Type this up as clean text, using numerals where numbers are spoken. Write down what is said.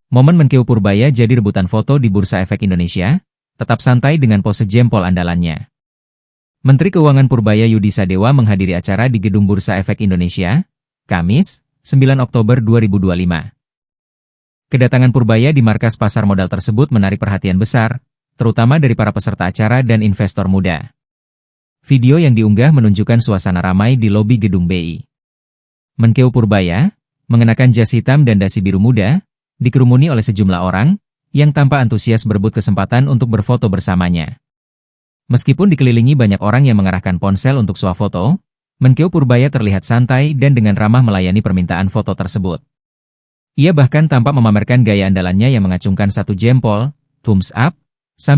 Momen Menkeu Purbaya jadi rebutan foto di Bursa Efek Indonesia, tetap santai dengan pose jempol andalannya. Menteri Keuangan Purbaya Yudi Sadewa menghadiri acara di Gedung Bursa Efek Indonesia, Kamis, 9 Oktober 2025. Kedatangan Purbaya di markas pasar modal tersebut menarik perhatian besar, terutama dari para peserta acara dan investor muda. Video yang diunggah menunjukkan suasana ramai di lobi Gedung BI. Menkeu Purbaya, mengenakan jas hitam dan dasi biru muda, dikerumuni oleh sejumlah orang, yang tanpa antusias berebut kesempatan untuk berfoto bersamanya. Meskipun dikelilingi banyak orang yang mengarahkan ponsel untuk swafoto, Menkeu Purbaya terlihat santai dan dengan ramah melayani permintaan foto tersebut. Ia bahkan tampak memamerkan gaya andalannya yang mengacungkan satu jempol, thumbs up,